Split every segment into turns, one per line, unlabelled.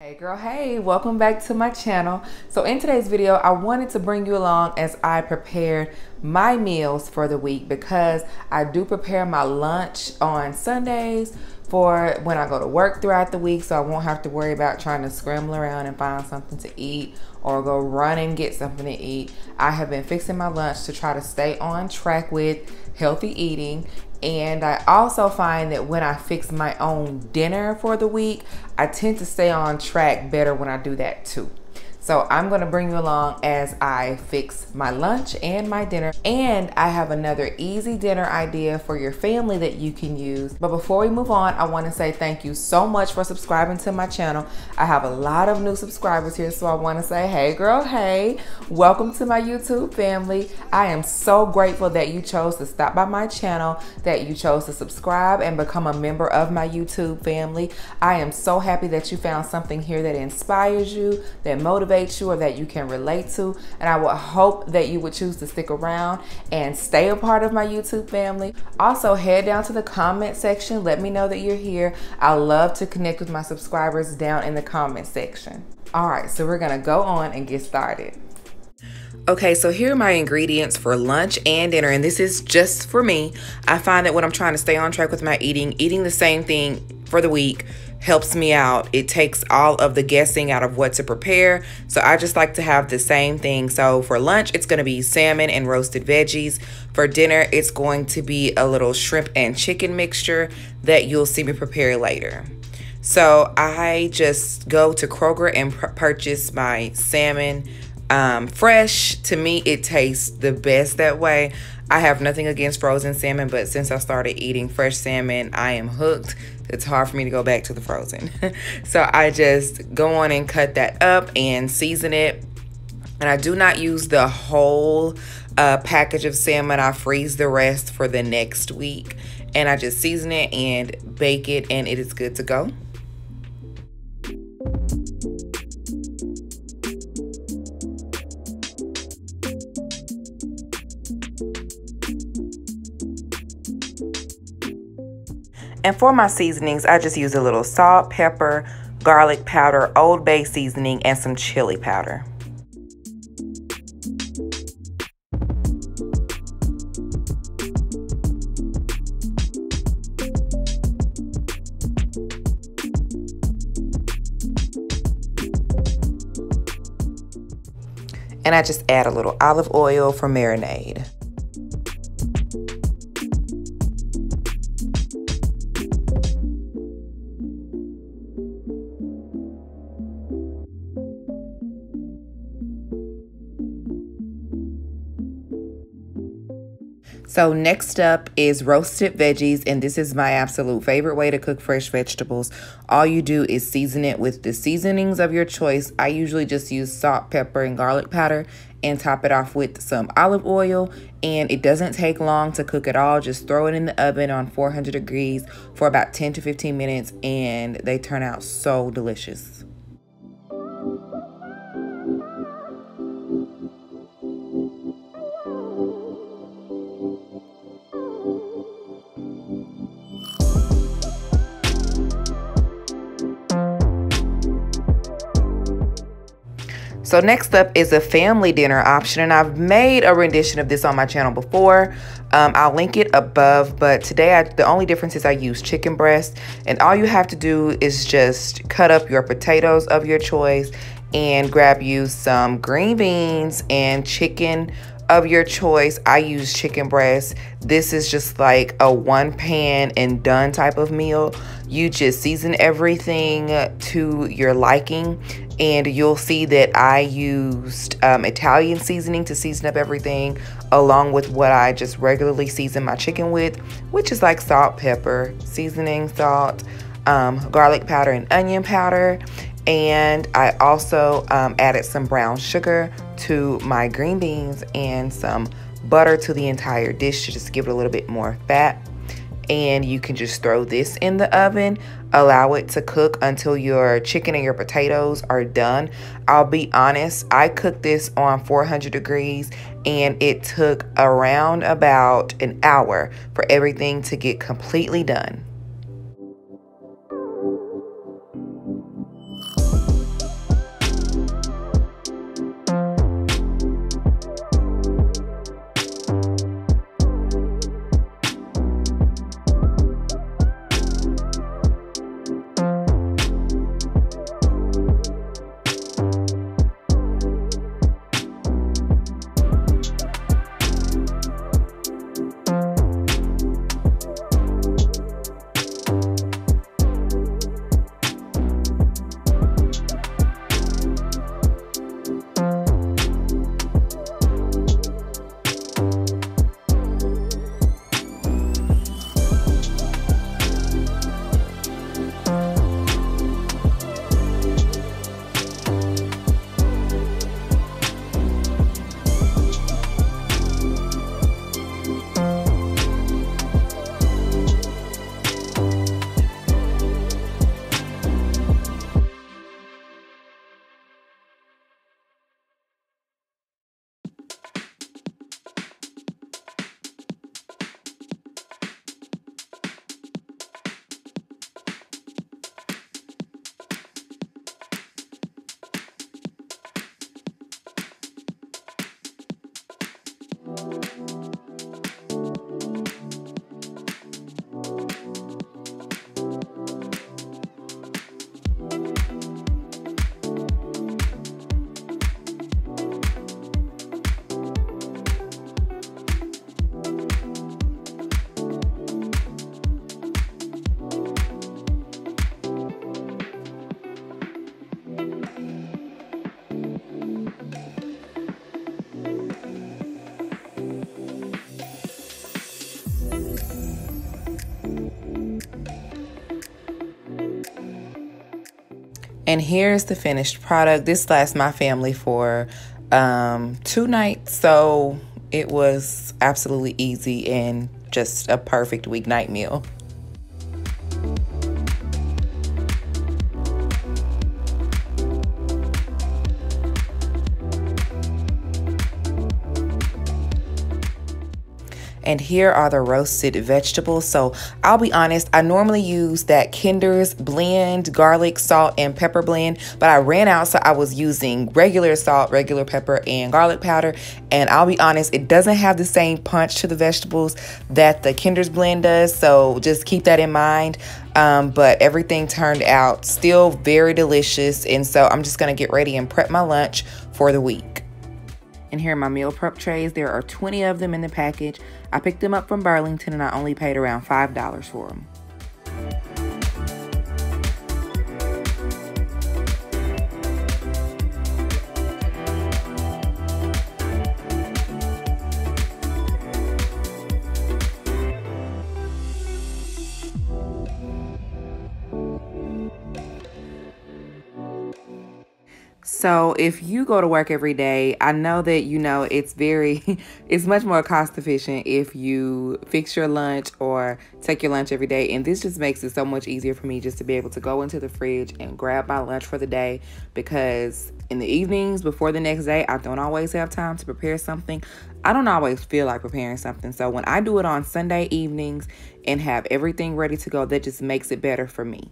Hey girl, hey, welcome back to my channel. So in today's video, I wanted to bring you along as I prepared my meals for the week because I do prepare my lunch on Sundays for when I go to work throughout the week, so I won't have to worry about trying to scramble around and find something to eat or go run and get something to eat. I have been fixing my lunch to try to stay on track with healthy eating. And I also find that when I fix my own dinner for the week, I tend to stay on track better when I do that too. So I'm gonna bring you along as I fix my lunch and my dinner. And I have another easy dinner idea for your family that you can use. But before we move on, I wanna say thank you so much for subscribing to my channel. I have a lot of new subscribers here, so I wanna say, hey girl, hey, welcome to my YouTube family. I am so grateful that you chose to stop by my channel, that you chose to subscribe and become a member of my YouTube family. I am so happy that you found something here that inspires you, that motivates you, or that you can relate to, and I would hope that you would choose to stick around and stay a part of my YouTube family. Also, head down to the comment section, let me know that you're here. I love to connect with my subscribers down in the comment section. All right, so we're gonna go on and get started. Okay, so here are my ingredients for lunch and dinner, and this is just for me. I find that when I'm trying to stay on track with my eating the same thing for the week helps me out. It takes all of the guessing out of what to prepare. So I just like to have the same thing. So for lunch, it's going to be salmon and roasted veggies. For dinner, it's going to be a little shrimp and chicken mixture that you'll see me prepare later. So I just go to Kroger and purchase my salmon fresh. To me, it tastes the best that way. I have nothing against frozen salmon, but since I started eating fresh salmon, I am hooked. It's hard for me to go back to the frozen. So I just go on and cut that up and season it. And I do not use the whole package of salmon. I freeze the rest for the next week. And I just season it and bake it, and it is good to go. And for my seasonings, I just use a little salt, pepper, garlic powder, Old Bay seasoning, and some chili powder. And I just add a little olive oil for marinade. So next up is roasted veggies, and this is my absolute favorite way to cook fresh vegetables. All you do is season it with the seasonings of your choice. I usually just use salt, pepper, and garlic powder and top it off with some olive oil, and it doesn't take long to cook at all. Just throw it in the oven on 400 degrees for about 10 to 15 minutes, and they turn out so delicious. So next up is a family dinner option, and I've made a rendition of this on my channel before. I'll link it above, but today the only difference is I use chicken breast, and all you have to do is just cut up your potatoes of your choice and grab you some green beans and chicken of your choice. I use chicken breast. This is just like a one pan and done type of meal. You just season everything to your liking, and you'll see that I used Italian seasoning to season up everything, along with what I just regularly season my chicken with, which is like salt, pepper, seasoning, salt, garlic powder, and onion powder. And I also added some brown sugar to my green beans and some butter to the entire dish to just give it a little bit more fat. And you can just throw this in the oven, allow it to cook until your chicken and your potatoes are done. I'll be honest, I cooked this on 400 degrees and it took around about an hour for everything to get completely done. And here's the finished product. This lasts my family for 2 nights, so it was absolutely easy and just a perfect weeknight meal. And here are the roasted vegetables. So I'll be honest, I normally use that Kinder's blend, garlic, salt, and pepper blend, but I ran out, so I was using regular salt, regular pepper, and garlic powder. And I'll be honest, it doesn't have the same punch to the vegetables that the Kinder's blend does, so just keep that in mind. But everything turned out still very delicious, and so I'm just gonna get ready and prep my lunch for the week. And here are my meal prep trays. There are 20 of them in the package. I picked them up from Burlington and I only paid around $5 for them. So if you go to work every day, I know that it's much more cost efficient if you fix your lunch or take your lunch every day. And this just makes it so much easier for me just to be able to go into the fridge and grab my lunch for the day, because in the evenings before the next day, I don't always have time to prepare something. I don't always feel like preparing something. So when I do it on Sunday evenings and have everything ready to go, that just makes it better for me.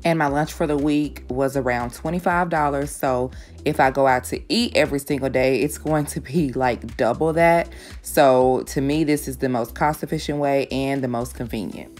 And my lunch for the week was around $25. So if I go out to eat every single day, it's going to be like double that. So to me, this is the most cost efficient way and the most convenient.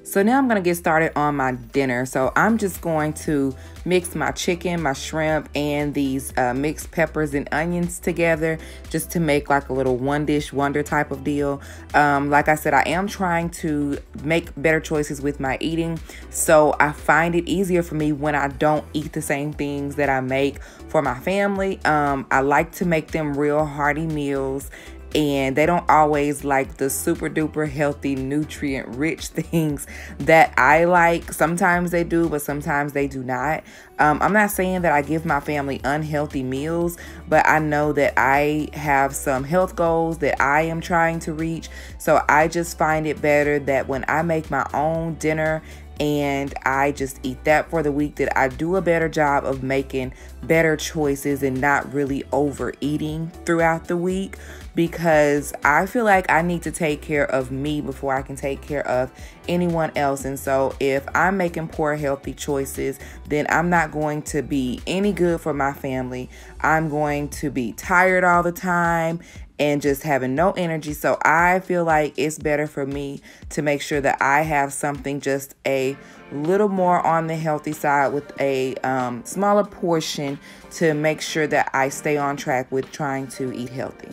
So now I'm gonna get started on my dinner. So I'm just going to mix my chicken, my shrimp, and these mixed peppers and onions together just to make like a little one dish wonder type of deal. Like I said, I am trying to make better choices with my eating. So I find it easier for me when I don't eat the same things that I make for my family. I like to make them real hearty meals, and they don't always like the super duper healthy, nutrient rich things that I like. Sometimes they do, but sometimes they do not. I'm not saying that I give my family unhealthy meals, but I know that I have some health goals that I am trying to reach. So I just find it better that when I make my own dinner and I just eat that for the week, that I do a better job of making better choices and not really overeating throughout the week, because I feel like I need to take care of me before I can take care of anyone else. And so if I'm making poor healthy choices, then I'm not going to be any good for my family. I'm going to be tired all the time and just having no energy. So I feel like it's better for me to make sure that I have something just a little more on the healthy side with a smaller portion to make sure that I stay on track with trying to eat healthy.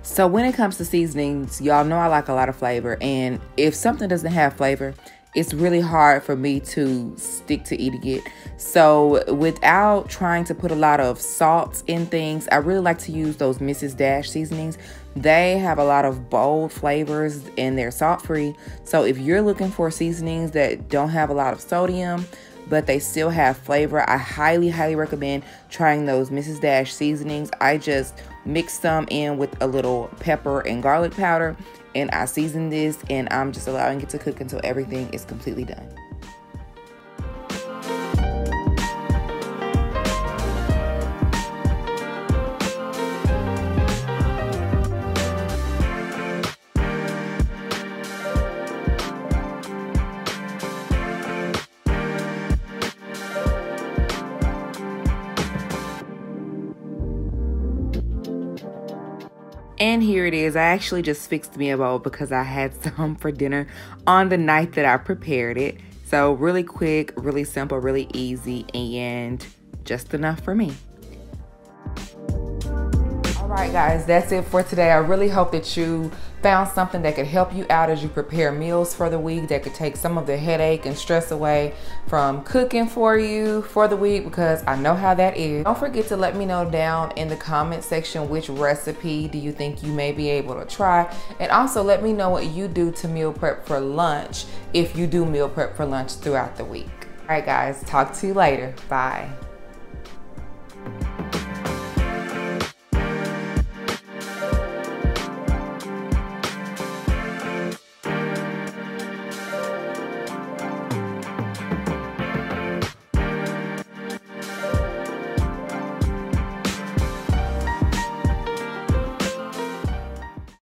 So when it comes to seasonings, y'all know I like a lot of flavor, and if something doesn't have flavor, it's really hard for me to stick to eating it. So without trying to put a lot of salt in things, I really like to use those Mrs. Dash seasonings. They have a lot of bold flavors and they're salt-free. So if you're looking for seasonings that don't have a lot of sodium, but they still have flavor, I highly, highly recommend trying those Mrs. Dash seasonings. I just mix some in with a little pepper and garlic powder, and I season this, and I'm just allowing it to cook until everything is completely done. And here it is. I actually just fixed me a bowl because I had some for dinner on the night that I prepared it. So really quick, really simple, really easy, and just enough for me. All right, guys, that's it for today. I really hope that you found something that could help you out as you prepare meals for the week, that could take some of the headache and stress away from cooking for you for the week, because I know how that is. Don't forget to let me know down in the comment section which recipe do you think you may be able to try, and also let me know what you do to meal prep for lunch if you do meal prep for lunch throughout the week. All right, guys, talk to you later. Bye.